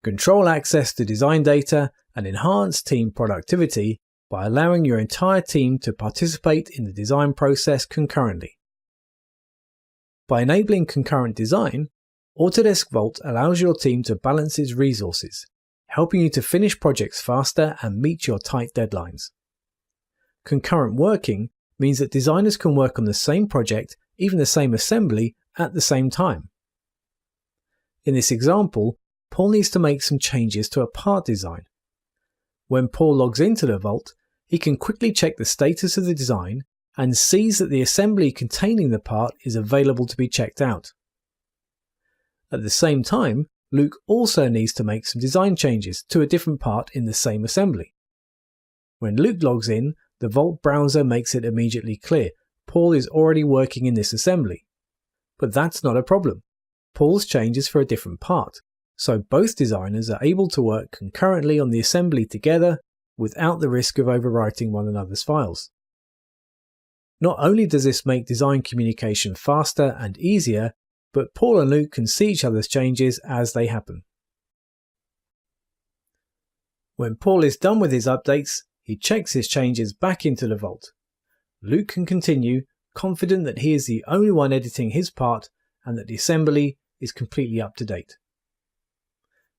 control access to design data, and enhance team productivity by allowing your entire team to participate in the design process concurrently. By enabling concurrent design, Autodesk Vault allows your team to balance its resources, helping you to finish projects faster and meet your tight deadlines. Concurrent working means that designers can work on the same project, even the same assembly, at the same time. In this example, Paul needs to make some changes to a part design. When Paul logs into the Vault, he can quickly check the status of the design and sees that the assembly containing the part is available to be checked out. At the same time, Luke also needs to make some design changes to a different part in the same assembly. When Luke logs in, the Vault browser makes it immediately clear Paul is already working in this assembly. But that's not a problem. Paul's change is for a different part, so both designers are able to work concurrently on the assembly together without the risk of overwriting one another's files. Not only does this make design communication faster and easier, but Paul and Luke can see each other's changes as they happen. When Paul is done with his updates, he checks his changes back into the Vault. Luke can continue, confident that he is the only one editing his part and that the assembly is completely up to date.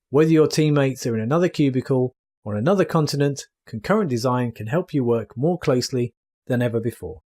Whether your teammates are in another cubicle or another continent, concurrent design can help you work more closely than ever before.